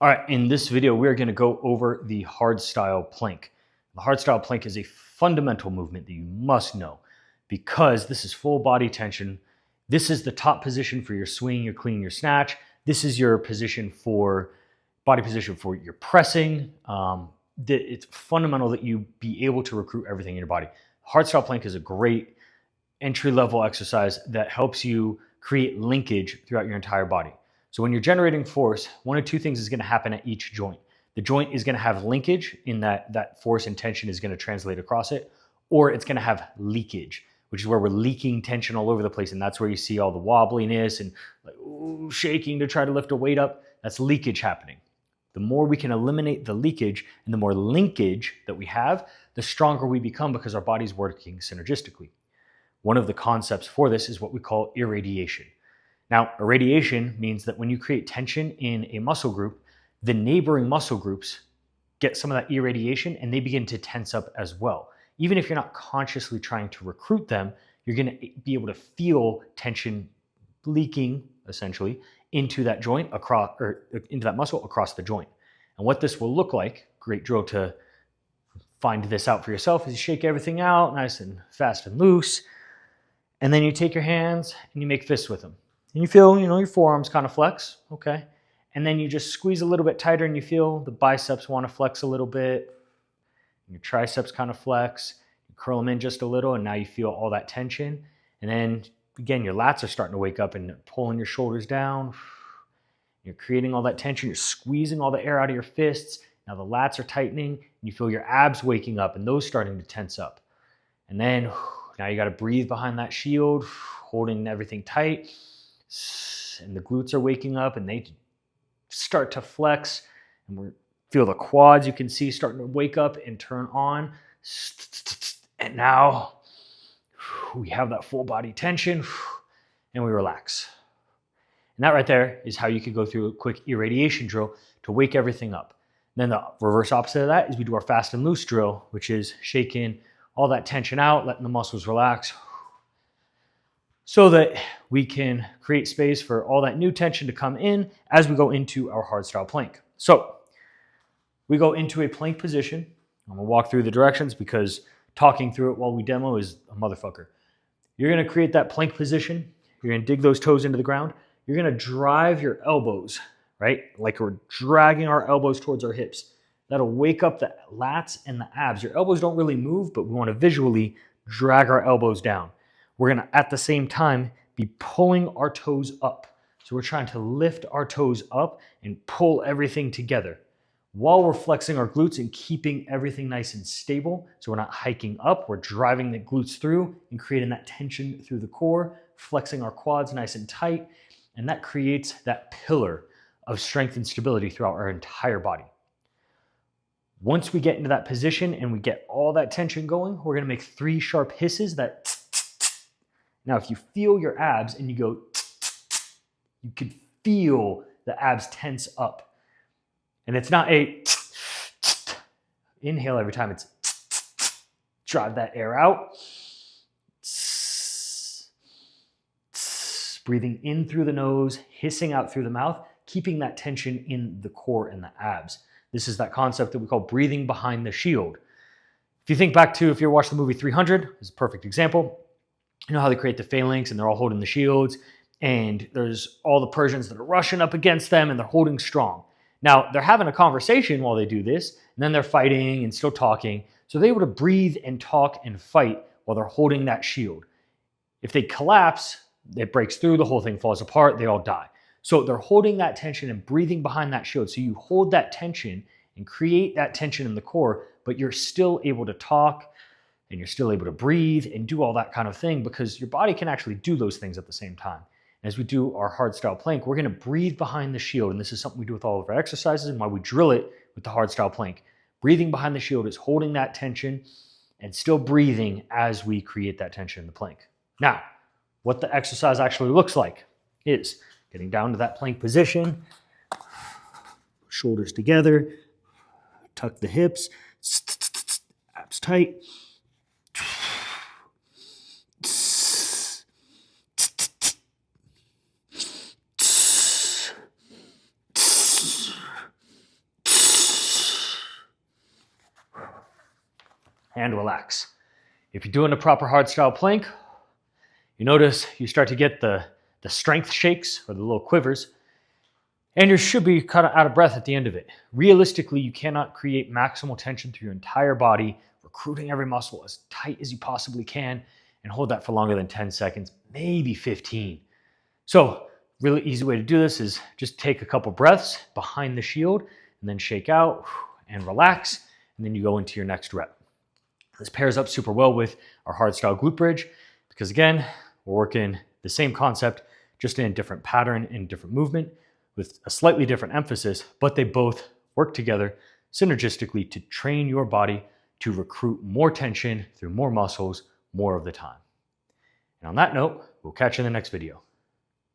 All right, in this video, we're going to go over the hardstyle plank. The hardstyle plank is a fundamental movement that you must know because this is full body tension. This is the top position for your swing, your clean, your snatch. This is your position for body position for your pressing. It's fundamental that you be able to recruit everything in your body. Hardstyle plank is a great entry-level exercise that helps you create linkage throughout your entire body. So when you're generating force, one of two things is going to happen at each joint. The joint is going to have linkage in that force and tension is going to translate across it, or it's going to have leakage, which is where we're leaking tension all over the place. And that's where you see all the wobbliness and like, shaking to try to lift a weight up. That's leakage happening. The more we can eliminate the leakage and the more linkage that we have, the stronger we become because our body's working synergistically. One of the concepts for this is what we call irradiation. Now, irradiation means that when you create tension in a muscle group, the neighboring muscle groups get some of that irradiation and they begin to tense up as well. Even if you're not consciously trying to recruit them, you're going to be able to feel tension leaking, essentially, into that joint across, or into that muscle across the joint. And what this will look like, great drill to find this out for yourself, is you shake everything out nice and fast and loose. And then you take your hands and you make fists with them. And you feel, your forearms kind of flex, okay? And then you just squeeze a little bit tighter and you feel the biceps want to flex a little bit. And your triceps kind of flex. You curl them in just a little and now you feel all that tension. And then, again, your lats are starting to wake up and pulling your shoulders down. You're creating all that tension. You're squeezing all the air out of your fists. Now the lats are tightening and you feel your abs waking up and those starting to tense up. And then now you got to breathe behind that shield, holding everything tight. And the glutes are waking up and they start to flex. And we feel the quads, you can see, starting to wake up and turn on. And now we have that full body tension and we relax. And that right there is how you could go through a quick irradiation drill to wake everything up. Then the reverse opposite of that is we do our fast and loose drill, which is shaking all that tension out, letting the muscles relax so that we can create space for all that new tension to come in as we go into our hardstyle plank. So we go into a plank position. I'm gonna walk through the directions because talking through it while we demo is a motherfucker. You're gonna create that plank position. You're gonna dig those toes into the ground. You're gonna drive your elbows, right? Like we're dragging our elbows towards our hips. That'll wake up the lats and the abs. Your elbows don't really move, but we want to visually drag our elbows down. We're going to, at the same time, be pulling our toes up. So we're trying to lift our toes up and pull everything together while we're flexing our glutes and keeping everything nice and stable. So we're not hiking up, we're driving the glutes through and creating that tension through the core, flexing our quads nice and tight. And that creates that pillar of strength and stability throughout our entire body. Once we get into that position and we get all that tension going, we're going to make 3 sharp hisses that now if you feel your abs and you go you could feel the abs tense up. And it's not a inhale every time, it's drive that air out. Breathing in through the nose, hissing out through the mouth, keeping that tension in the core and the abs. This is that concept that we call breathing behind the shield. If you think back to, if you ever watched the movie 300, it's a perfect example. You know how they create the phalanx and they're all holding the shields and there's all the Persians that are rushing up against them and they're holding strong. Now, they're having a conversation while they do this and then they're fighting and still talking. So they're able to breathe and talk and fight while they're holding that shield. If they collapse, it breaks through, the whole thing falls apart, they all die. So they're holding that tension and breathing behind that shield. So you hold that tension and create that tension in the core, but you're still able to talk and you're still able to breathe and do all that kind of thing because your body can actually do those things at the same time. As we do our hardstyle plank, we're gonna breathe behind the shield. And this is something we do with all of our exercises and why we drill it with the hardstyle plank. Breathing behind the shield is holding that tension and still breathing as we create that tension in the plank. Now, what the exercise actually looks like is getting down to that plank position, shoulders together, tuck the hips, abs tight. and relax. If you're doing a proper hardstyle plank, you notice you start to get the strength shakes or the little quivers, and you should be kind of out of breath at the end of it. Realistically, you cannot create maximal tension through your entire body, recruiting every muscle as tight as you possibly can, and hold that for longer than 10 seconds, maybe 15. So, really easy way to do this is just take a couple breaths behind the shield, and then shake out and relax, and then you go into your next rep. This pairs up super well with our hardstyle glute bridge, because again, we're working the same concept, just in a different pattern and different movement with a slightly different emphasis, but they both work together synergistically to train your body to recruit more tension through more muscles more of the time. And on that note, we'll catch you in the next video.